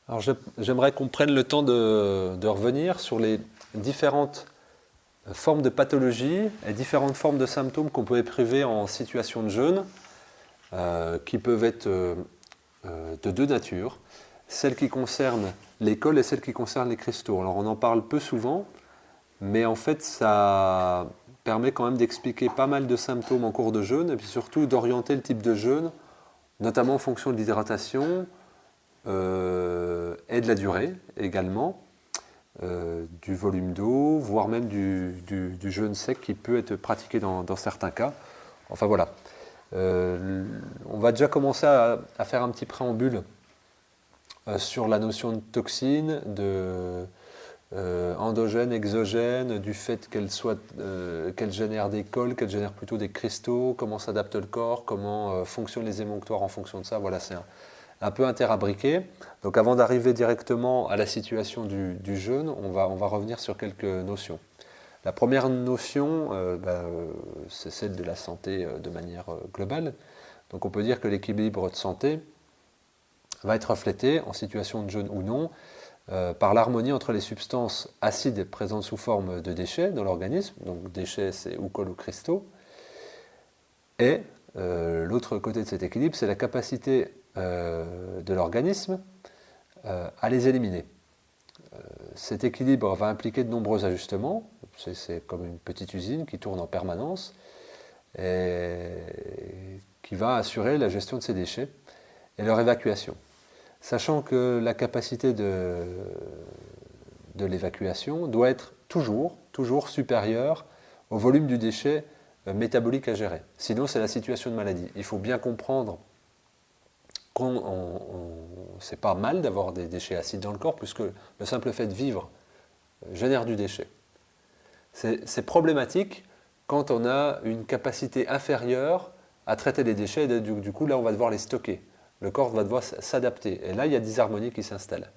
Alors j'aimerais qu'on prenne le temps de revenir sur les différentes formes de pathologie et différentes formes de symptômes qu'on peut éprouver en situation de jeûne, qui peuvent être de deux natures, celles qui concernent les cols et celles qui concernent les cristaux. Alors on en parle peu souvent, mais en fait ça permet quand même d'expliquer pas mal de symptômes en cours de jeûne et puis surtout d'orienter le type de jeûne, notamment en fonction de l'hydratation et de la durée également, du volume d'eau, voire même du jeûne sec qui peut être pratiqué dans certains cas. Enfin voilà. On va déjà commencer à faire un petit préambule sur la notion de toxine, endogène, exogène, du fait qu'elle génère des cols, qu'elle génère plutôt des cristaux, comment s'adapte le corps, comment fonctionnent les émonctoires en fonction de ça. Voilà, c'est un peu interabbriqué. Donc avant d'arriver directement à la situation du jeûne, on va revenir sur quelques notions. La première notion, c'est celle de la santé de manière globale. Donc on peut dire que l'équilibre de santé va être reflété, en situation de jeûne ou non, par l'harmonie entre les substances acides présentes sous forme de déchets dans l'organisme, donc déchets c'est ou cols ou cristaux, et l'autre côté de cet équilibre, c'est la capacité de l'organisme à les éliminer. Cet équilibre va impliquer de nombreux ajustements, c'est comme une petite usine qui tourne en permanence et qui va assurer la gestion de ces déchets et leur évacuation. Sachant que la capacité de l'évacuation doit être toujours supérieure au volume du déchet métabolique à gérer. Sinon, c'est la situation de maladie. Il faut bien comprendre que c'est pas mal d'avoir des déchets acides dans le corps, puisque le simple fait de vivre génère du déchet. C'est problématique quand on a une capacité inférieure à traiter les déchets, et du coup, là, on va devoir les stocker. Le corps va devoir s'adapter. Et là, il y a disharmonie qui s'installe.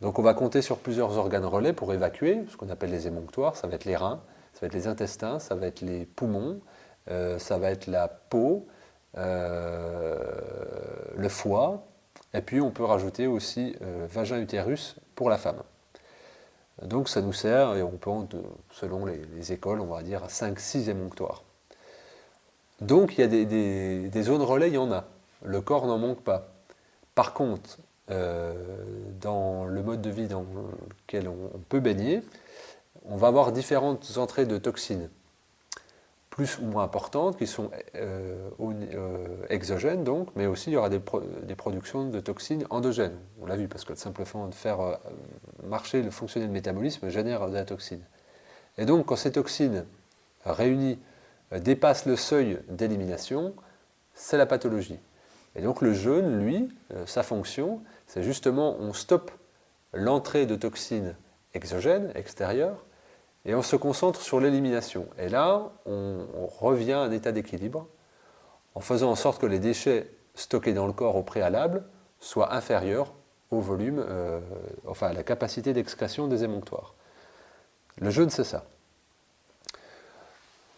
Donc on va compter sur plusieurs organes relais pour évacuer, ce qu'on appelle les émonctoires. Ça va être les reins, ça va être les intestins, ça va être les poumons, ça va être la peau, le foie, et puis on peut rajouter aussi vagin utérus pour la femme. Donc ça nous sert, et on peut, selon les écoles, on va dire à 5-6 émonctoires. Donc il y a des zones relais, il y en a. Le corps n'en manque pas. Par contre, dans le mode de vie dans lequel on peut baigner, on va avoir différentes entrées de toxines, plus ou moins importantes, qui sont exogènes, donc, mais aussi il y aura des productions de toxines endogènes. On l'a vu, parce que le simple fait de faire marcher, fonctionner le métabolisme génère de la toxine. Et donc, quand ces toxines réunies dépassent le seuil d'élimination, c'est la pathologie. Et donc le jeûne, lui, sa fonction, c'est justement on stoppe l'entrée de toxines exogènes, extérieures, et on se concentre sur l'élimination. Et là, on revient à un état d'équilibre en faisant en sorte que les déchets stockés dans le corps au préalable soient inférieurs au volume, enfin à la capacité d'excrétion des émonctoires. Le jeûne, c'est ça.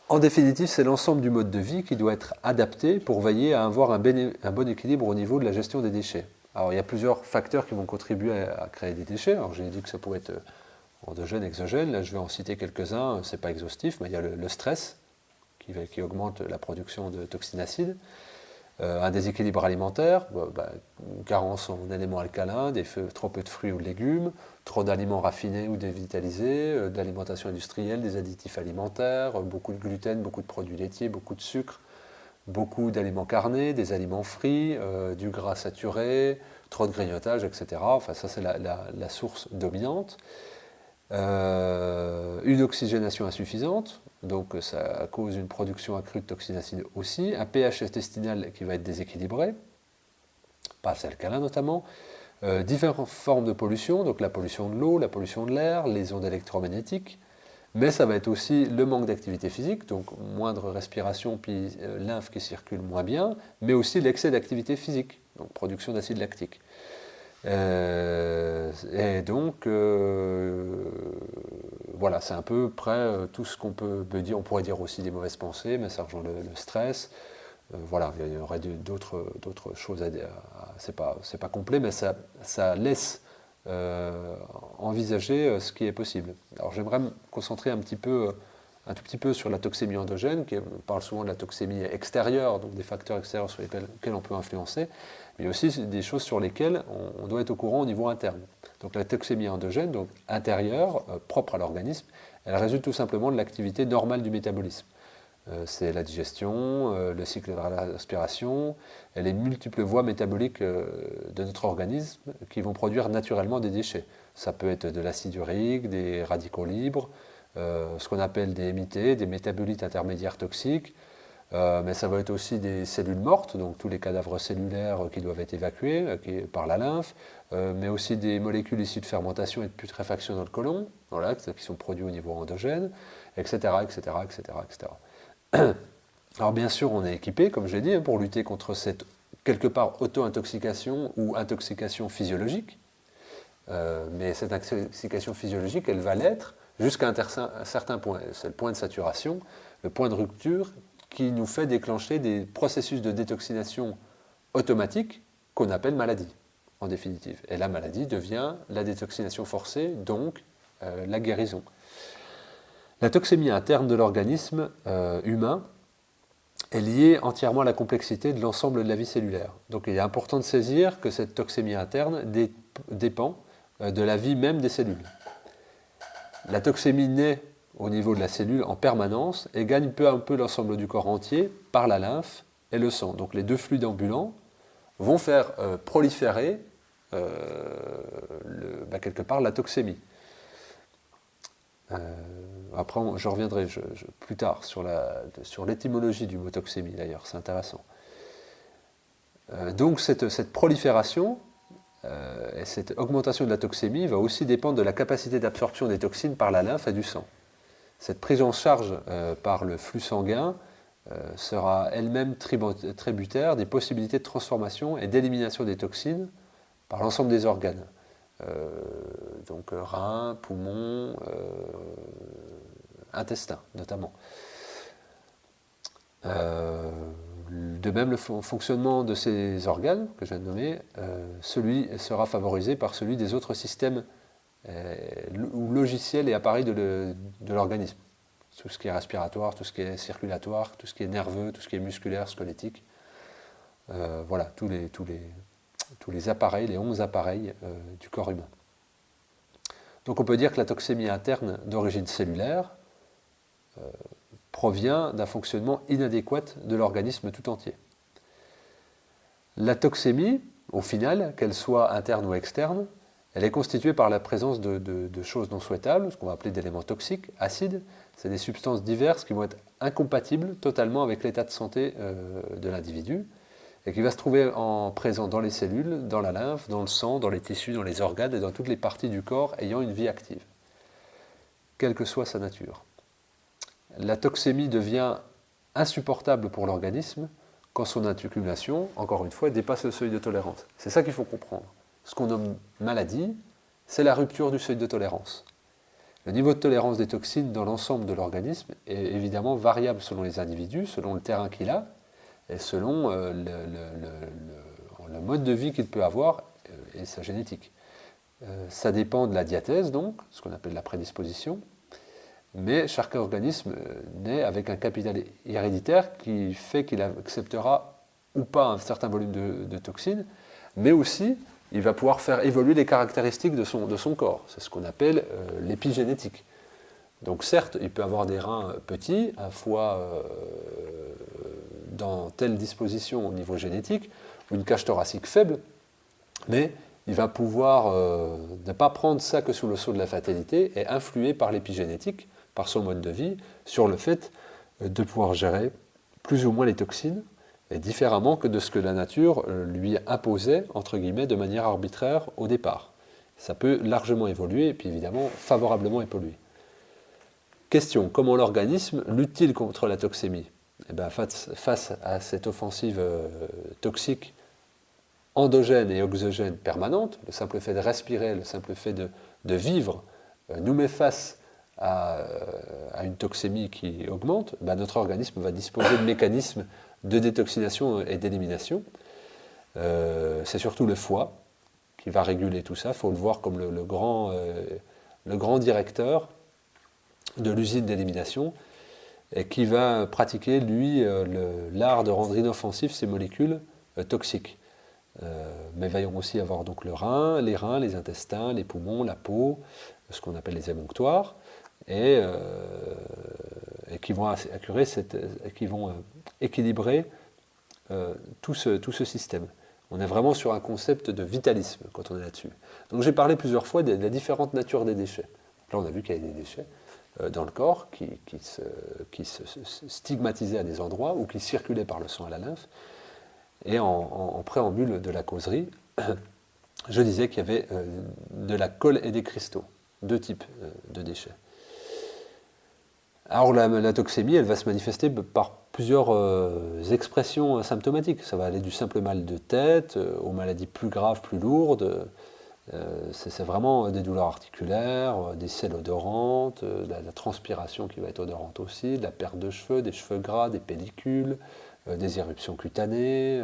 En définitive, c'est l'ensemble du mode de vie qui doit être adapté pour veiller à avoir un bon équilibre au niveau de la gestion des déchets. Alors, il y a plusieurs facteurs qui vont contribuer à créer des déchets. Alors, j'ai dit que ça pouvait être endogène, exogène. Là, je vais en citer quelques-uns. Ce n'est pas exhaustif, mais il y a le stress qui augmente la production de toxines acides. Un déséquilibre alimentaire, une carence en éléments alcalins, trop peu de fruits ou de légumes, trop d'aliments raffinés ou dévitalisés, de l'alimentation industrielle, des additifs alimentaires, beaucoup de gluten, beaucoup de produits laitiers, beaucoup de sucre, beaucoup d'aliments carnés, des aliments frits, du gras saturé, trop de grignotage, etc. Enfin, ça, c'est la source dominante. Une oxygénation insuffisante, donc ça cause une production accrue de toxines acides aussi, un pH intestinal qui va être déséquilibré, pas alcalin notamment, différentes formes de pollution, donc la pollution de l'eau, la pollution de l'air, les ondes électromagnétiques, mais ça va être aussi le manque d'activité physique, donc moindre respiration, puis lymphe qui circule moins bien, mais aussi l'excès d'activité physique, donc production d'acide lactique. Et donc, voilà, c'est à peu près tout ce qu'on peut dire. On pourrait dire aussi des mauvaises pensées, mais ça rejoint le stress. Voilà, il y aurait d'autres choses à dire. C'est pas complet, mais ça laisse envisager ce qui est possible. Alors j'aimerais me concentrer un tout petit peu sur la toxémie endogène, on parle souvent de la toxémie extérieure, donc des facteurs extérieurs sur lesquels on peut influencer, mais aussi des choses sur lesquelles on doit être au courant au niveau interne. Donc la toxémie endogène, donc intérieure, propre à l'organisme, elle résulte tout simplement de l'activité normale du métabolisme. C'est la digestion, le cycle de la respiration, et les multiples voies métaboliques de notre organisme qui vont produire naturellement des déchets. Ça peut être de l'acide urique, des radicaux libres, ce qu'on appelle des MIT, des métabolites intermédiaires toxiques, mais ça va être aussi des cellules mortes, donc tous les cadavres cellulaires qui doivent être évacués par la lymphe, mais aussi des molécules issues de fermentation et de putréfaction dans le côlon, voilà, qui sont produits au niveau endogène, etc., etc., etc., etc. Alors bien sûr, on est équipé, comme je l'ai dit, pour lutter contre cette, quelque part, auto-intoxication ou intoxication physiologique. Mais cette intoxication physiologique, elle va l'être jusqu'à un certain point. C'est le point de saturation, le point de rupture qui nous fait déclencher des processus de détoxination automatique qu'on appelle maladie, en définitive. Et la maladie devient la détoxination forcée, donc la guérison. La toxémie interne de l'organisme humain est liée entièrement à la complexité de l'ensemble de la vie cellulaire. Donc il est important de saisir que cette toxémie interne dépend de la vie même des cellules. La toxémie naît au niveau de la cellule en permanence et gagne peu à peu l'ensemble du corps entier par la lymphe et le sang. Donc les deux fluides ambulants vont faire proliférer quelque part la toxémie. Après, je reviendrai plus tard sur l'étymologie du mot toxémie, d'ailleurs, c'est intéressant. Donc cette prolifération et cette augmentation de la toxémie va aussi dépendre de la capacité d'absorption des toxines par la lymphe et du sang. Cette prise en charge par le flux sanguin sera elle-même tributaire des possibilités de transformation et d'élimination des toxines par l'ensemble des organes. Donc reins, poumons, intestin notamment. De même, le fonctionnement de ces organes, que je viens de nommer, celui sera favorisé par celui des autres systèmes ou logiciels et appareils de l'organisme. Tout ce qui est respiratoire, tout ce qui est circulatoire, tout ce qui est nerveux, tout ce qui est musculaire, squelettique. Voilà, tous les appareils, les 11 appareils du corps humain. Donc on peut dire que la toxémie interne d'origine cellulaire provient d'un fonctionnement inadéquat de l'organisme tout entier. La toxémie, au final, qu'elle soit interne ou externe, elle est constituée par la présence de choses non souhaitables, ce qu'on va appeler d'éléments toxiques, acides. C'est des substances diverses qui vont être incompatibles totalement avec l'état de santé de l'individu et qui va se trouver présent dans les cellules, dans la lymphe, dans le sang, dans les tissus, dans les organes et dans toutes les parties du corps ayant une vie active, quelle que soit sa nature. La toxémie devient insupportable pour l'organisme quand son accumulation, encore une fois, dépasse le seuil de tolérance. C'est ça qu'il faut comprendre. Ce qu'on nomme maladie, c'est la rupture du seuil de tolérance. Le niveau de tolérance des toxines dans l'ensemble de l'organisme est évidemment variable selon les individus, selon le terrain qu'il a, et selon le mode de vie qu'il peut avoir et sa génétique. Ça dépend de la diathèse, donc, ce qu'on appelle la prédisposition, mais chaque organisme naît avec un capital héréditaire qui fait qu'il acceptera ou pas un certain volume de toxines, mais aussi il va pouvoir faire évoluer les caractéristiques de son corps. C'est ce qu'on appelle l'épigénétique. Donc certes, il peut avoir des reins petits, un foie dans telle disposition au niveau génétique, ou une cage thoracique faible, mais il va pouvoir ne pas prendre ça que sous le sceau de la fatalité et influer par l'épigénétique, par son mode de vie, sur le fait de pouvoir gérer plus ou moins les toxines, et différemment que de ce que la nature lui imposait, entre guillemets, de manière arbitraire au départ. Ça peut largement évoluer, et puis évidemment favorablement évoluer. Question, comment l'organisme lutte-t-il contre la toxémie ? Eh bien, face à cette offensive toxique endogène et exogène permanente, le simple fait de respirer, le simple fait de vivre, nous met face à une toxémie qui augmente, ben notre organisme va disposer de mécanismes de détoxination et d'élimination. C'est surtout le foie qui va réguler tout ça. Il faut le voir comme le grand directeur de l'usine d'élimination et qui va pratiquer, lui, l'art de rendre inoffensifs ces molécules toxiques. Mais il va y aussi avoir donc les reins, les intestins, les poumons, la peau, ce qu'on appelle les émonctoires, et qui vont équilibrer tout ce système. On est vraiment sur un concept de vitalisme quand on est là-dessus. Donc j'ai parlé plusieurs fois de la différente nature des déchets. Là on a vu qu'il y avait des déchets dans le corps qui se stigmatisaient à des endroits ou qui circulaient par le sang à la lymphe. Et en préambule de la causerie, je disais qu'il y avait de la colle et des cristaux, deux types de déchets. Alors la toxémie, elle va se manifester par plusieurs expressions symptomatiques. Ça va aller du simple mal de tête aux maladies plus graves, plus lourdes. C'est vraiment des douleurs articulaires, des selles odorantes, la transpiration qui va être odorante aussi, de la perte de cheveux, des cheveux gras, des pellicules, des éruptions cutanées,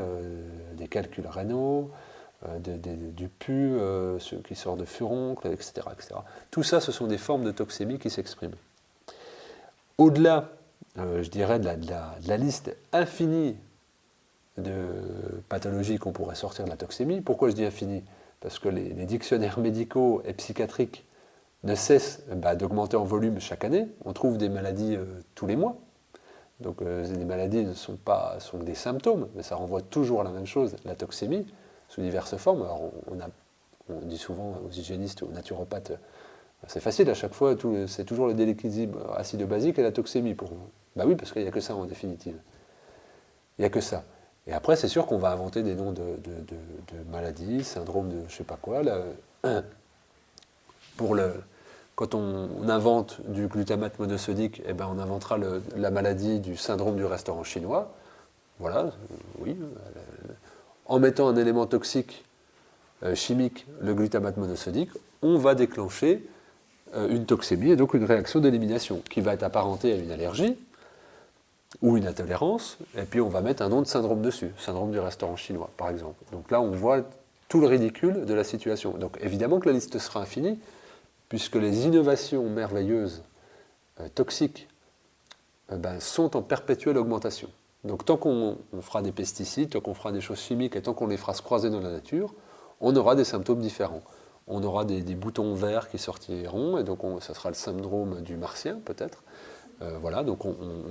des calculs rénaux, du pus qui sort de furoncles, etc., etc. Tout ça, ce sont des formes de toxémie qui s'expriment. Au-delà, je dirais, de la liste infinie de pathologies qu'on pourrait sortir de la toxémie. Pourquoi je dis infinie ? Parce que les dictionnaires médicaux et psychiatriques ne cessent d'augmenter en volume chaque année. On trouve des maladies tous les mois. Donc les maladies sont des symptômes, mais ça renvoie toujours à la même chose, la toxémie, sous diverses formes. Alors on dit souvent aux hygiénistes, aux naturopathes, c'est facile à chaque fois, c'est toujours le déséquilibre acido-basique et la toxémie pour vous. Ben oui, parce qu'il n'y a que ça en définitive. Il n'y a que ça. Et après, c'est sûr qu'on va inventer des noms de maladies, syndrome de je ne sais pas quoi. Là, quand on invente du glutamate monosodique, eh ben on inventera la maladie du syndrome du restaurant chinois. Voilà, oui. En mettant un élément toxique chimique, le glutamate monosodique, on va déclencher une toxémie et donc une réaction d'élimination qui va être apparentée à une allergie ou une intolérance, et puis on va mettre un nom de syndrome dessus, syndrome du restaurant chinois par exemple. Donc là on voit tout le ridicule de la situation. Donc évidemment que la liste sera infinie, puisque les innovations merveilleuses toxiques sont en perpétuelle augmentation. Donc tant qu'on fera des pesticides, tant qu'on fera des choses chimiques et tant qu'on les fera se croiser dans la nature, on aura des symptômes différents. On aura des boutons verts qui sortiront, et donc ça sera le syndrome du martien peut-être. Voilà, donc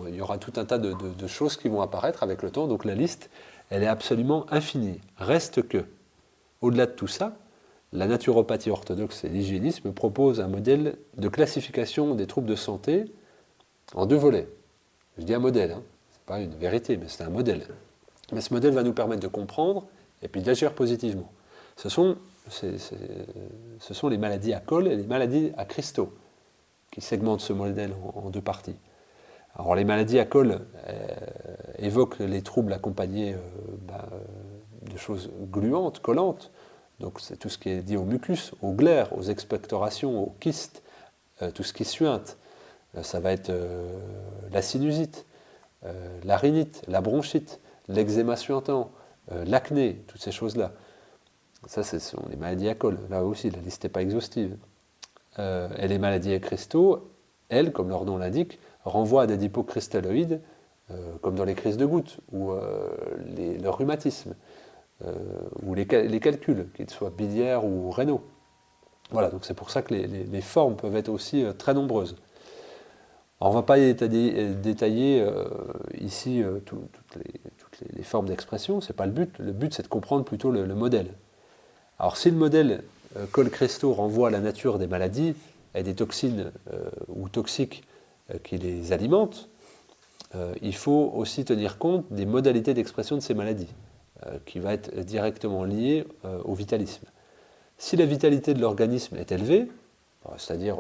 il y aura tout un tas de choses qui vont apparaître avec le temps. Donc la liste, elle est absolument infinie. Reste que, au-delà de tout ça, la naturopathie orthodoxe et l'hygiénisme proposent un modèle de classification des troubles de santé en deux volets. Je dis un modèle, hein. Ce n'est pas une vérité, mais c'est un modèle. Mais ce modèle va nous permettre de comprendre et puis d'agir positivement. Ce sont les maladies à colle et les maladies à cristaux qui segmentent ce modèle en deux parties. Alors les maladies à colle évoquent les troubles accompagnés de choses gluantes, collantes. Donc c'est tout ce qui est lié au mucus, aux glaires, aux expectorations, aux kystes, tout ce qui suinte. Ça va être la sinusite, la rhinite, la bronchite, l'eczéma suintant, l'acné, toutes ces choses-là. Ça, ce sont les maladies à colle. Là aussi, la liste n'est pas exhaustive. Et les maladies à cristaux, elles, comme leur nom l'indique, renvoient à des dépôts cristalloïdes, comme dans les crises de goutte, ou le rhumatisme, ou les calculs, qu'ils soient biliaires ou rénaux. Voilà, donc c'est pour ça que les formes peuvent être aussi très nombreuses. Alors, on ne va pas détailler ici toutes les formes d'expression, ce n'est pas le but. Le but, c'est de comprendre plutôt le modèle. Alors, si le modèle colle-cristaux renvoie à la nature des maladies et des toxines ou toxiques qui les alimentent, il faut aussi tenir compte des modalités d'expression de ces maladies, qui va être directement liée au vitalisme. Si la vitalité de l'organisme est élevée, c'est-à-dire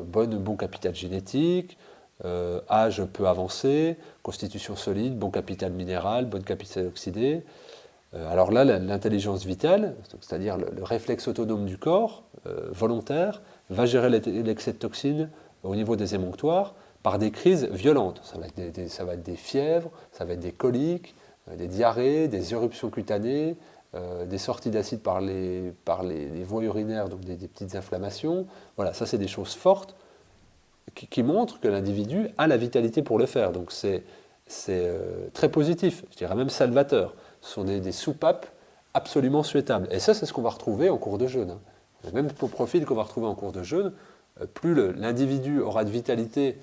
bon capital génétique, âge peu avancé, constitution solide, bon capital minéral, bon capital oxydé, alors là, l'intelligence vitale, c'est-à-dire le réflexe autonome du corps, volontaire, va gérer l'excès de toxines au niveau des émonctoires par des crises violentes. Ça va être des fièvres, ça va être des coliques, des diarrhées, des éruptions cutanées, des sorties d'acide par les voies urinaires, donc des petites inflammations. Voilà, ça c'est des choses fortes qui montrent que l'individu a la vitalité pour le faire. Donc c'est très positif, je dirais même salvateur. Ce sont des soupapes absolument souhaitables. Et ça, c'est ce qu'on va retrouver en cours de jeûne. Hein. Le même profil qu'on va retrouver en cours de jeûne, plus l'individu aura de vitalité,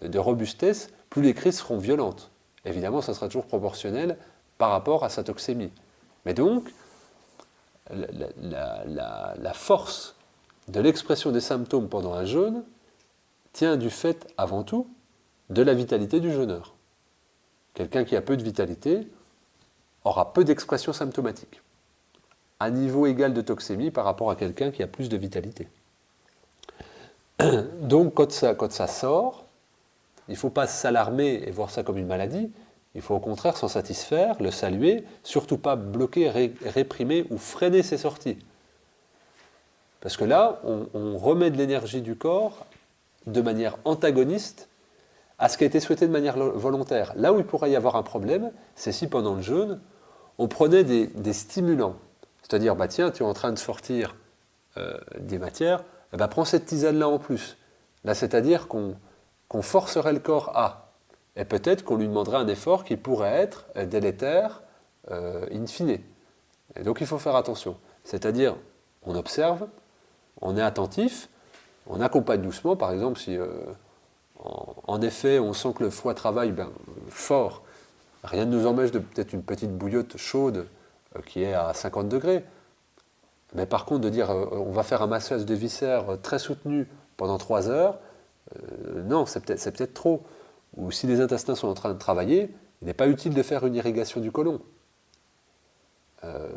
de robustesse, plus les crises seront violentes. Évidemment, ça sera toujours proportionnel par rapport à sa toxémie. Mais donc, la force de l'expression des symptômes pendant un jeûne tient du fait, avant tout, de la vitalité du jeûneur. Quelqu'un qui a peu de vitalité aura peu d'expression symptomatique, à niveau égal de toxémie par rapport à quelqu'un qui a plus de vitalité. Donc, quand ça sort, il ne faut pas s'alarmer et voir ça comme une maladie. Il faut au contraire s'en satisfaire, le saluer, surtout pas bloquer, réprimer ou freiner ses sorties. Parce que là, on remet de l'énergie du corps de manière antagoniste à ce qui a été souhaité de manière volontaire. Là où il pourrait y avoir un problème, c'est si pendant le jeûne, on prenait des stimulants. C'est-à-dire, bah tiens, tu es en train de sortir des matières, bah prends cette tisane-là en plus. Là, c'est-à-dire qu'on forcerait le corps à. Et peut-être qu'on lui demanderait un effort qui pourrait être délétère in fine. Et donc il faut faire attention. C'est-à-dire, on observe, on est attentif, on accompagne doucement. Par exemple, si en effet on sent que le foie travaille fort, rien ne nous empêche de peut-être une petite bouillotte chaude qui est à 50 degrés. Mais par contre, de dire on va faire un massage des viscères très soutenu pendant 3 heures, non, c'est peut-être trop. Ou si les intestins sont en train de travailler, il n'est pas utile de faire une irrigation du côlon.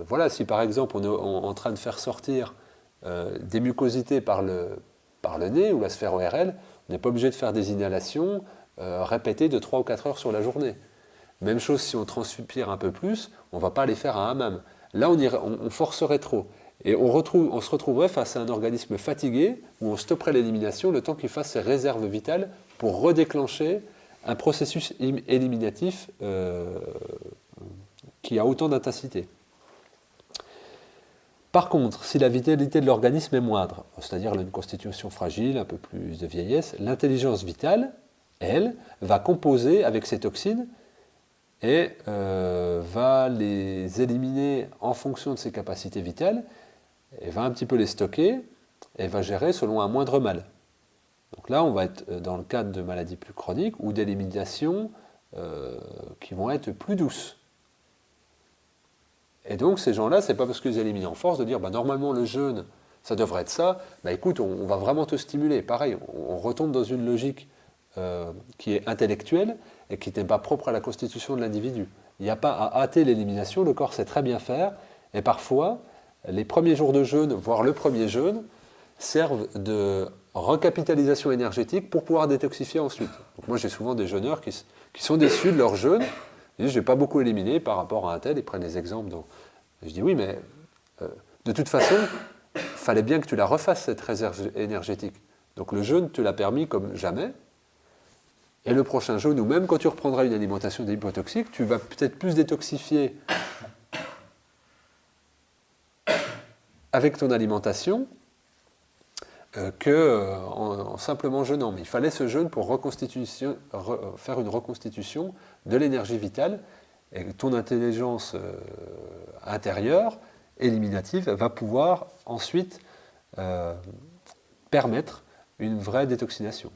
Voilà, si par exemple on est en train de faire sortir des mucosités par le nez ou la sphère ORL, on n'est pas obligé de faire des inhalations répétées de 3 ou 4 heures sur la journée. Même chose si on transpire un peu plus, on ne va pas aller faire un hammam. Là, on forcerait trop. Et on se retrouverait face à un organisme fatigué où on stopperait l'élimination le temps qu'il fasse ses réserves vitales pour redéclencher un processus éliminatif qui a autant d'intensité. Par contre, si la vitalité de l'organisme est moindre, c'est-à-dire une constitution fragile, un peu plus de vieillesse, l'intelligence vitale, elle, va composer avec ces toxines et va les éliminer en fonction de ses capacités vitales, et va un petit peu les stocker, et va gérer selon un moindre mal. Donc là, on va être dans le cadre de maladies plus chroniques ou d'élimination qui vont être plus douces. Et donc ces gens-là, c'est pas parce qu'ils éliminent en force de dire normalement le jeûne, ça devrait être ça, écoute, on va vraiment te stimuler. Pareil, on retombe dans une logique qui est intellectuelle et qui n'est pas propre à la constitution de l'individu. Il n'y a pas à hâter l'élimination, le corps sait très bien faire, et parfois, les premiers jours de jeûne, voire le premier jeûne, servent de recapitalisation énergétique pour pouvoir détoxifier ensuite. Donc moi j'ai souvent des jeûneurs qui sont déçus de leur jeûne, ils disent j'ai pas beaucoup éliminé par rapport à un tel, ils prennent les exemples. Donc, je dis oui mais de toute façon, il fallait bien que tu la refasses cette réserve énergétique. Donc le jeûne te l'a permis comme jamais, et le prochain jeûne, ou même quand tu reprendras une alimentation hypotoxique, tu vas peut-être plus détoxifier avec ton alimentation qu'en simplement jeûnant. Mais il fallait ce jeûne pour faire une reconstitution de l'énergie vitale, et ton intelligence intérieure, éliminative, va pouvoir ensuite permettre une vraie détoxination.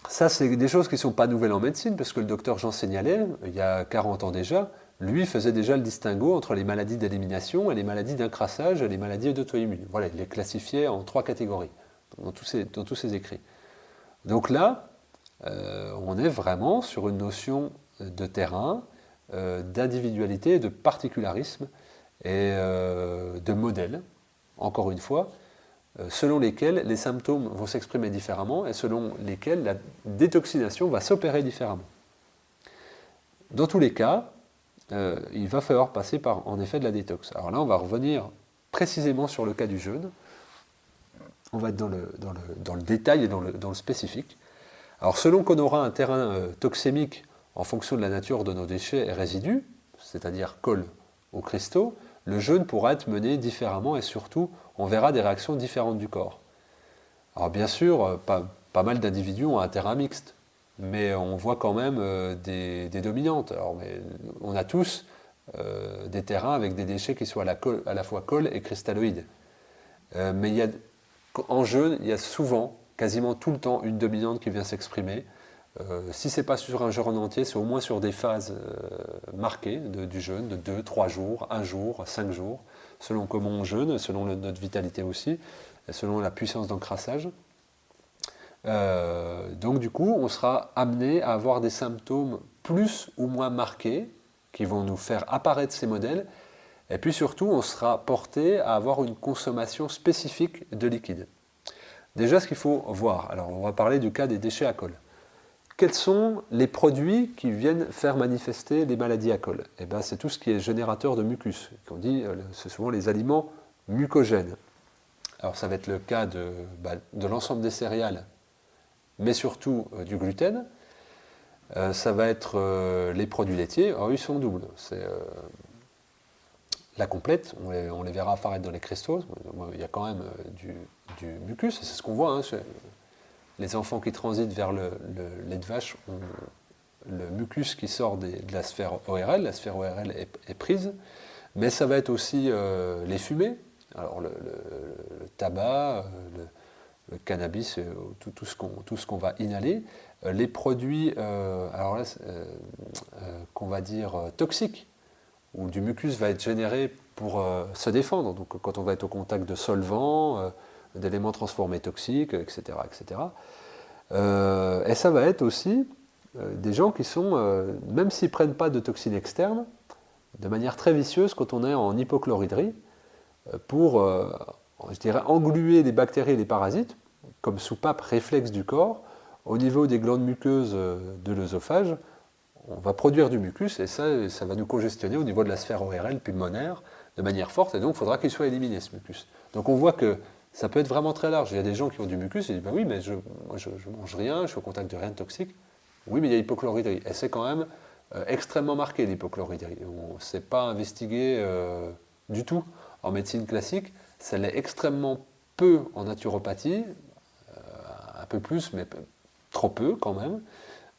Ça, c'est des choses qui ne sont pas nouvelles en médecine, parce que le docteur Jean Seignalais, il y a 40 ans déjà, lui faisait déjà le distinguo entre les maladies d'élimination et les maladies d'incrassage et les maladies d'auto-immunes. Voilà, il les classifiait en 3 catégories dans tous ses écrits. Donc là, on est vraiment sur une notion de terrain, d'individualité, de particularisme et de modèle, encore une fois, selon lesquels les symptômes vont s'exprimer différemment et selon lesquels la détoxination va s'opérer différemment. Dans tous les cas, il va falloir passer par, en effet, de la détox. Alors là, on va revenir précisément sur le cas du jeûne. On va être dans le détail et dans le spécifique. Alors selon qu'on aura un terrain toxémique en fonction de la nature de nos déchets et résidus, c'est-à-dire colle aux cristaux, le jeûne pourra être mené différemment et surtout, on verra des réactions différentes du corps. Alors bien sûr, pas mal d'individus ont un terrain mixte, mais on voit quand même des dominantes. Alors, mais on a tous des terrains avec des déchets qui soient à la fois colle et cristalloïdes. Mais en jeûne, il y a souvent, quasiment tout le temps, une dominante qui vient s'exprimer. Si ce n'est pas sur un jeûne entier, c'est au moins sur des phases marquées du jeûne, de 2, 3 jours, 1 jour, 5 jours, selon comment on jeûne, selon notre vitalité aussi, et selon la puissance d'encrassage. Donc du coup, on sera amené à avoir des symptômes plus ou moins marqués qui vont nous faire apparaître ces modèles. Et puis surtout, on sera porté à avoir une consommation spécifique de liquide. Déjà, ce qu'il faut voir, alors on va parler du cas des déchets à colle. Quels sont les produits qui viennent faire manifester les maladies à colle? Eh bien, c'est tout ce qui est générateur de mucus. On dit, c'est souvent les aliments mucogènes. Alors ça va être le cas de l'ensemble des céréales, mais surtout du gluten. Ça va être les produits laitiers. Alors ils sont doubles. C'est la complète, on les verra apparaître dans les cristaux. Il y a quand même du mucus, c'est ce qu'on voit. Hein, les enfants qui transitent vers le lait de vache ont le mucus qui sort de la sphère ORL. La sphère ORL est prise. Mais ça va être aussi les fumées. Alors le tabac, le cannabis, tout ce qu'on va inhaler. Les produits qu'on va dire toxiques, où du mucus va être généré pour se défendre. Donc quand on va être au contact de solvants, d'éléments transformés toxiques, etc. etc. Et ça va être aussi des gens qui sont, même s'ils ne prennent pas de toxines externes, de manière très vicieuse quand on est en hypochloridrie, pour, je dirais, engluer les bactéries et les parasites, comme soupape réflexe du corps, au niveau des glandes muqueuses de l'œsophage. On va produire du mucus et ça va nous congestionner au niveau de la sphère ORL pulmonaire de manière forte, et donc il faudra qu'il soit éliminé ce mucus. Donc on voit que ça peut être vraiment très large. Il y a des gens qui ont du mucus et disent bah oui, mais je mange rien, je suis au contact de rien de toxique. Oui, mais il y a hypochloridrie. Et c'est quand même extrêmement marqué l'hypochloridrie. On ne s'est pas investigué du tout en médecine classique. Ça l'est extrêmement peu en naturopathie, un peu plus, mais trop peu quand même.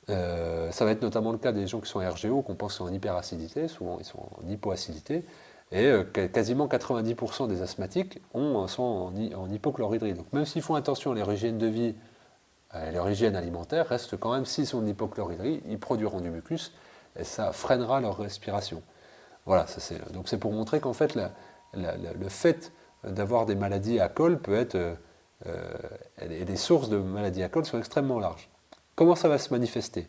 Ça va être notamment le cas des gens qui sont RGO, qu'on pense sont en hyperacidité, souvent ils sont en hypoacidité, et quasiment 90% des asthmatiques sont en hypochloridrie. Donc même s'ils font attention à leur hygiène de vie et leur hygiène alimentaire, reste quand même, s'ils sont en hypochloridrie, ils produiront du mucus, et ça freinera leur respiration. Voilà, donc c'est pour montrer qu'en fait, le fait d'avoir des maladies à col peut être, et les sources de maladies à col sont extrêmement larges. Comment ça va se manifester?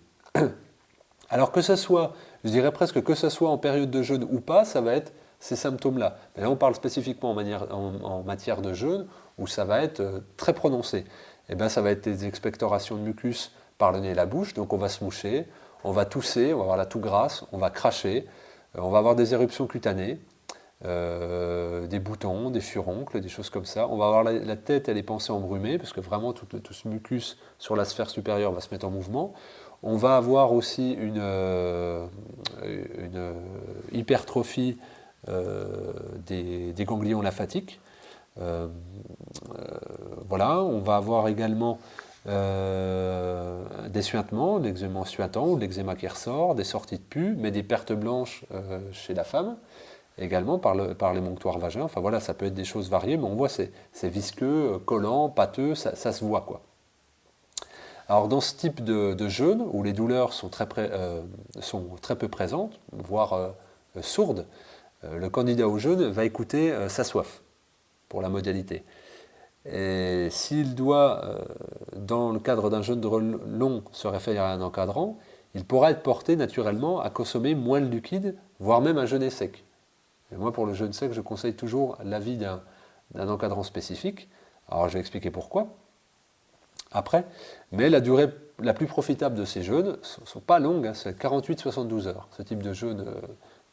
Alors que ce soit, je dirais presque que ce soit en période de jeûne ou pas, ça va être ces symptômes-là. Mais là, on parle spécifiquement en matière de jeûne, où ça va être très prononcé. Et bien, ça va être des expectorations de mucus par le nez et la bouche, donc on va se moucher, on va tousser, on va avoir la toux grasse, on va cracher, on va avoir des éruptions cutanées, des boutons, des furoncles, des choses comme ça. On va avoir la tête et les pensées embrumées, parce que vraiment tout ce mucus sur la sphère supérieure va se mettre en mouvement. On va avoir aussi une hypertrophie des ganglions lymphatiques. Voilà, on va avoir également des suintements, de l'eczéma suintant ou de l'eczéma qui ressort, des sorties de pus, mais des pertes blanches chez la femme. Également par l'émonctoire vagin. Enfin voilà, ça peut être des choses variées, mais on voit c'est visqueux, collant, pâteux, ça se voit quoi. Alors dans ce type de jeûne, où les douleurs sont très peu présentes, voire sourdes, le candidat au jeûne va écouter sa soif pour la modalité. Et s'il doit, dans le cadre d'un jeûne long, se référer à un encadrant, il pourra être porté naturellement à consommer moins de liquide, voire même à jeûner sec. Et moi, pour le jeûne sec, je conseille toujours l'avis d'un encadrant spécifique. Alors, je vais expliquer pourquoi après. Mais la durée la plus profitable de ces jeûnes ne sont pas longues, hein, c'est 48-72 heures. Ce type de jeûne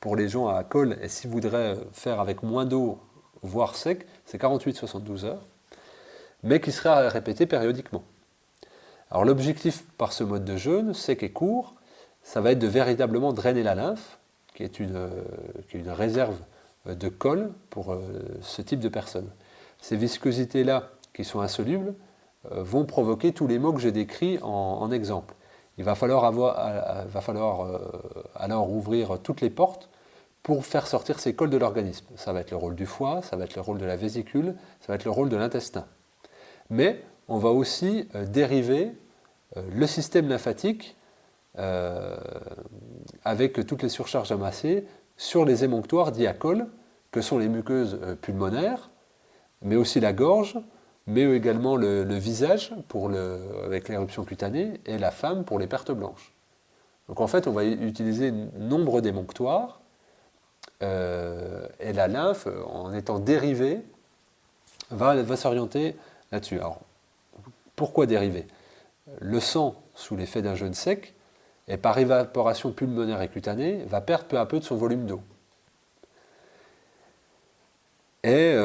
pour les gens à col, et s'ils voudraient faire avec moins d'eau, voire sec, c'est 48-72 heures, mais qui sera répété périodiquement. Alors, l'objectif par ce mode de jeûne, sec et court, ça va être de véritablement drainer la lymphe, qui est une réserve de colle pour ce type de personnes. Ces viscosités-là, qui sont insolubles, vont provoquer tous les maux que j'ai décrits en exemple. Il va falloir alors ouvrir toutes les portes pour faire sortir ces cols de l'organisme. Ça va être le rôle du foie, ça va être le rôle de la vésicule, ça va être le rôle de l'intestin. Mais on va aussi dériver le système lymphatique avec toutes les surcharges amassées sur les émonctoires dits à col, que sont les muqueuses pulmonaires, mais aussi la gorge, mais également le visage avec l'éruption cutanée et la femme pour les pertes blanches. Donc en fait, on va utiliser nombre d'émonctoires et la lymphe, en étant dérivée, va s'orienter là-dessus. Alors, pourquoi dériver? Le sang, sous l'effet d'un jeûne sec, et par évaporation pulmonaire et cutanée, va perdre peu à peu de son volume d'eau. Et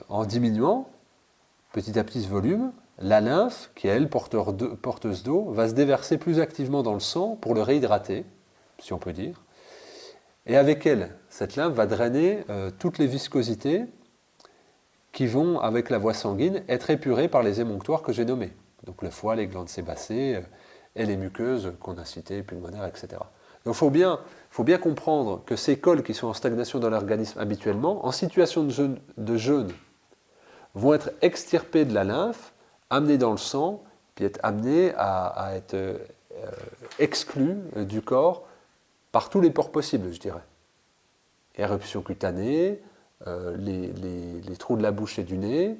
en diminuant petit à petit ce volume, la lymphe, qui est elle porteuse d'eau, va se déverser plus activement dans le sang pour le réhydrater, si on peut dire. Et avec elle, cette lymphe va drainer toutes les viscosités qui vont, avec la voie sanguine, être épurées par les émonctoires que j'ai nommés. Donc le foie, les glandes sébacées et les muqueuses qu'on a citées, pulmonaires, etc. Donc il faut bien comprendre que ces cols qui sont en stagnation dans l'organisme habituellement, en situation de jeûne, vont être extirpés de la lymphe, amenés dans le sang, puis être amenés à être exclus du corps par tous les pores possibles, je dirais. Éruption cutanée, les trous de la bouche et du nez,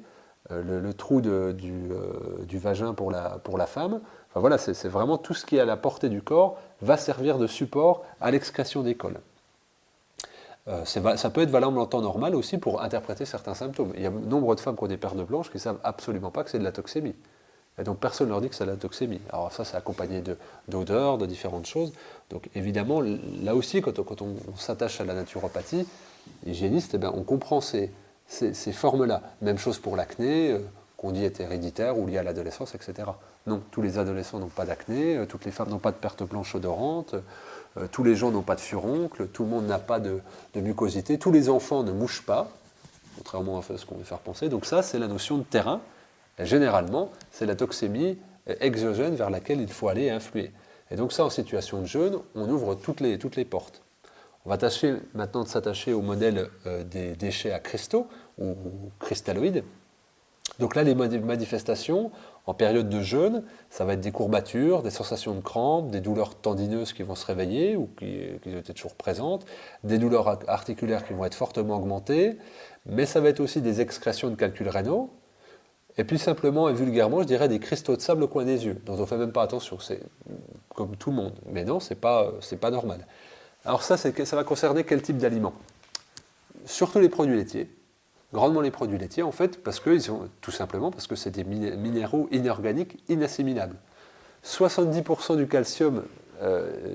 le trou du vagin pour la femme. Enfin voilà, c'est vraiment tout ce qui est à la portée du corps va servir de support à l'excrétion des cols. Ça peut être valable en temps normal aussi pour interpréter certains symptômes. Il y a nombre de femmes qui ont des pertes blanches qui ne savent absolument pas que c'est de la toxémie. Et donc personne ne leur dit que c'est de la toxémie. Alors ça, c'est accompagné d'odeurs, de différentes choses. Donc évidemment, là aussi, quand on s'attache à la naturopathie hygiéniste, on comprend ces formes-là. Même chose pour l'acné, qu'on dit est héréditaire ou lié à l'adolescence, etc. Non, tous les adolescents n'ont pas d'acné, toutes les femmes n'ont pas de pertes blanches odorantes, tous les gens n'ont pas de furoncles, tout le monde n'a pas de mucosité, tous les enfants ne mouchent pas, contrairement à ce qu'on veut faire penser. Donc ça, c'est la notion de terrain. Et généralement, c'est la toxémie exogène vers laquelle il faut aller et influer. Et donc ça, en situation de jeûne, on ouvre toutes les portes. On va tâcher maintenant de s'attacher au modèle des déchets à cristaux ou cristalloïdes. Donc là, les manifestations, en période de jeûne, ça va être des courbatures, des sensations de crampes, des douleurs tendineuses qui vont se réveiller ou qui étaient toujours présentes, des douleurs articulaires qui vont être fortement augmentées, mais ça va être aussi des excrétions de calculs rénaux, et puis simplement et vulgairement, je dirais des cristaux de sable au coin des yeux, dont on ne fait même pas attention, c'est comme tout le monde. Mais non, c'est pas normal. Alors ça va concerner quel type d'aliments? Surtout les produits laitiers. Grandement les produits laitiers, en fait, tout simplement parce que c'est des minéraux inorganiques inassimilables. 70% du calcium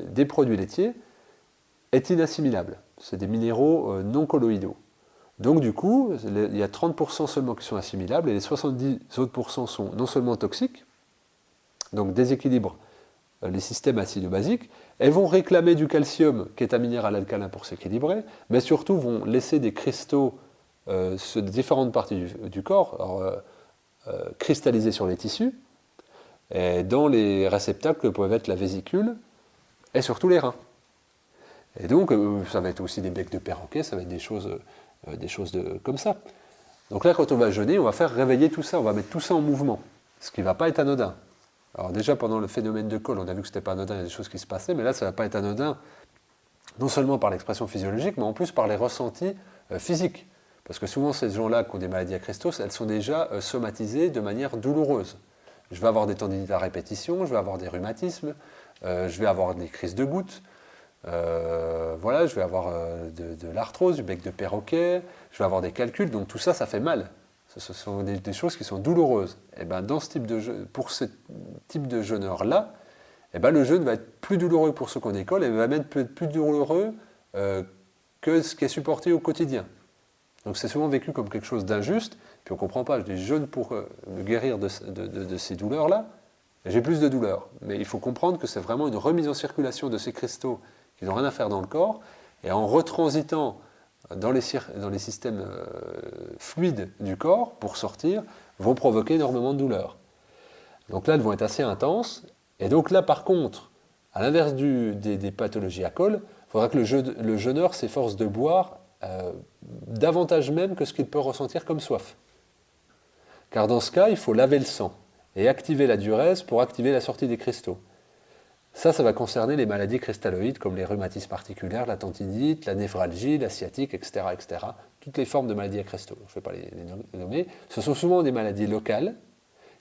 des produits laitiers est inassimilable. C'est des minéraux non colloïdaux. Donc du coup, il y a 30% seulement qui sont assimilables et les 70 autres % sont non seulement toxiques, donc déséquilibrent les systèmes acido-basiques, elles vont réclamer du calcium, qui est un minéral alcalin pour s'équilibrer, mais surtout vont laisser des cristaux sur différentes parties du corps, cristallisés sur les tissus, et dans les réceptacles que peuvent être la vésicule et surtout les reins. Et donc, ça va être aussi des becs de perroquet, ça va être des choses comme ça. Donc là, quand on va jeûner, on va faire réveiller tout ça, on va mettre tout ça en mouvement, ce qui ne va pas être anodin. Alors déjà, pendant le phénomène de col, on a vu que ce n'était pas anodin, il y a des choses qui se passaient, mais là, ça ne va pas être anodin, non seulement par l'expression physiologique, mais en plus par les ressentis physiques. Parce que souvent, ces gens-là qui ont des maladies à cristaux, elles sont déjà somatisées de manière douloureuse. Je vais avoir des tendinites à répétition, je vais avoir des rhumatismes, je vais avoir des crises de gouttes, je vais avoir de l'arthrose, du bec de perroquet, je vais avoir des calculs, donc tout ça, ça fait mal. Ce sont des choses qui sont douloureuses. Et pour ce type de jeûneur-là, le jeûne va être plus douloureux pour ceux qu'on école et va même être plus douloureux que ce qui est supporté au quotidien. Donc c'est souvent vécu comme quelque chose d'injuste, puis on ne comprend pas, je dis jeûne pour me guérir de ces douleurs-là, j'ai plus de douleurs. Mais il faut comprendre que c'est vraiment une remise en circulation de ces cristaux qui n'ont rien à faire dans le corps, et en retransitant dans les systèmes fluides du corps pour sortir, vont provoquer énormément de douleur. Donc là, elles vont être assez intenses. Et donc là, par contre, à l'inverse des pathologies à col, il faudra que le jeûneur s'efforce de boire davantage même que ce qu'il peut ressentir comme soif. Car dans ce cas, il faut laver le sang et activer la diurèse pour activer la sortie des cristaux. Ça va concerner les maladies cristalloïdes comme les rhumatismes articulaires, la tendinite, la néphralgie, la sciatique, etc., etc. Toutes les formes de maladies à cristaux, je ne vais pas les nommer. Ce sont souvent des maladies locales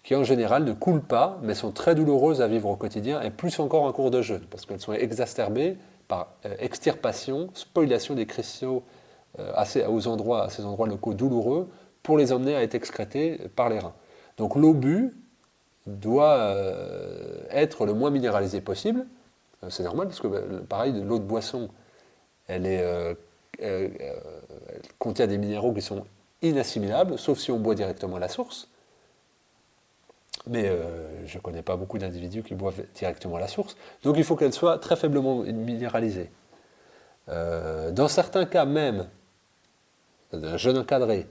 qui en général ne coulent pas, mais sont très douloureuses à vivre au quotidien, et plus encore en cours de jeûne, parce qu'elles sont exacerbées par extirpation, spoliation des cristaux à ces endroits locaux douloureux, pour les emmener à être excrétés par les reins. Donc l'eau bue doit être le moins minéralisée possible. C'est normal, parce que pareil, l'eau de boisson, elle contient des minéraux qui sont inassimilables, sauf si on boit directement à la source. Mais je ne connais pas beaucoup d'individus qui boivent directement à la source. Donc il faut qu'elle soit très faiblement minéralisée. Dans certains cas même, d'un jeûne encadré,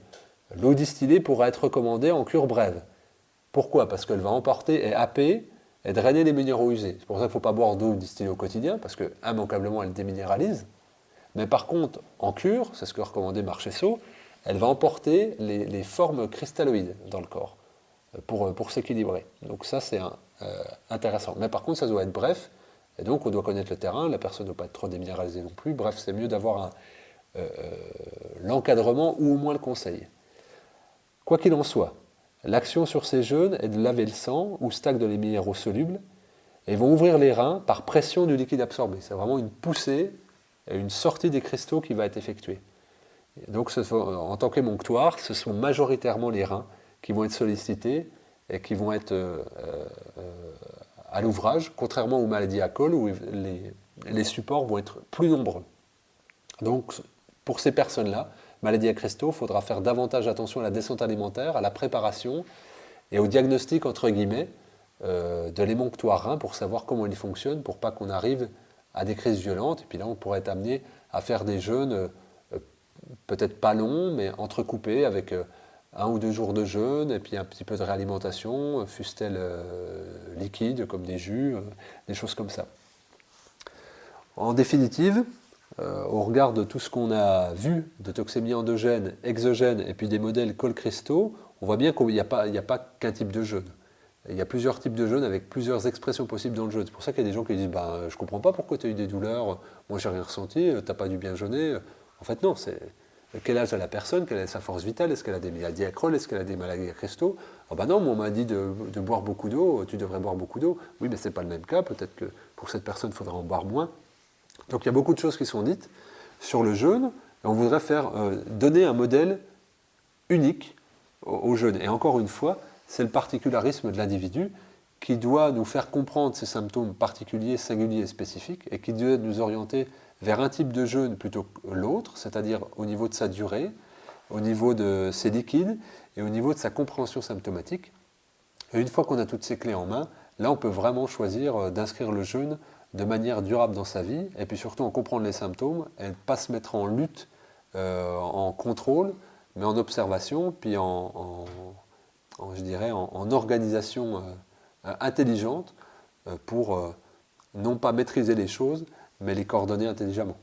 l'eau distillée pourra être recommandée en cure brève. Pourquoi? Parce qu'elle va emporter et happer et drainer les minéraux usés. C'est pour ça qu'il ne faut pas boire d'eau distillée au quotidien, parce que immanquablement elle déminéralise. Mais par contre, en cure, c'est ce que recommandait Marchesso, elle va emporter les formes cristalloïdes dans le corps pour s'équilibrer. Donc ça, c'est intéressant. Mais par contre, ça doit être bref, et donc on doit connaître le terrain, la personne ne doit pas être trop déminéralisée non plus. Bref, c'est mieux d'avoir l'encadrement ou au moins le conseil. Quoi qu'il en soit, l'action sur ces jeûnes est de laver le sang ou stagne les minéraux solubles et vont ouvrir les reins par pression du liquide absorbé. C'est vraiment une poussée, une sortie des cristaux qui va être effectuée. Et donc en tant qu'émonctoire, ce sont majoritairement les reins qui vont être sollicités et qui vont être à l'ouvrage, contrairement aux maladies à col où les supports vont être plus nombreux. Donc pour ces personnes-là, maladie à cristaux, il faudra faire davantage attention à la descente alimentaire, à la préparation et au diagnostic, entre guillemets, de l'émonctoire rein pour savoir comment il fonctionne, pour pas qu'on arrive à des crises violentes. Et puis là, on pourrait être amené à faire des jeûnes peut-être pas longs, mais entrecoupés avec 1 ou 2 jours de jeûne et puis un petit peu de réalimentation, fût-elle liquide, comme des jus, des choses comme ça. En définitive, au regard de tout ce qu'on a vu de toxémie endogène, exogène et puis des modèles col-cristaux, on voit bien qu'il n'y a pas qu'un type de jeûne. Il y a plusieurs types de jeûne avec plusieurs expressions possibles dans le jeûne. C'est pour ça qu'il y a des gens qui disent je ne comprends pas pourquoi tu as eu des douleurs, moi j'ai rien ressenti, tu n'as pas dû bien jeûner. En fait non, c'est quel âge a la personne, quelle est sa force vitale, est-ce qu'elle a des maladies à Crohn, est-ce qu'elle a des maladies à cristaux? Non, moi on m'a dit de boire beaucoup d'eau, tu devrais boire beaucoup d'eau. Oui, mais ce n'est pas le même cas, peut-être que pour cette personne il faudra en boire moins. Donc il y a beaucoup de choses qui sont dites sur le jeûne, et on voudrait donner un modèle unique au jeûne. Et encore une fois, c'est le particularisme de l'individu qui doit nous faire comprendre ces symptômes particuliers, singuliers et spécifiques, et qui doit nous orienter vers un type de jeûne plutôt que l'autre, c'est-à-dire au niveau de sa durée, au niveau de ses liquides, et au niveau de sa compréhension symptomatique. Et une fois qu'on a toutes ces clés en main, là on peut vraiment choisir d'inscrire le jeûne de manière durable dans sa vie, et puis surtout en comprendre les symptômes, et ne pas se mettre en lutte, en contrôle, mais en observation, puis en organisation intelligente pour non pas maîtriser les choses, mais les coordonner intelligemment.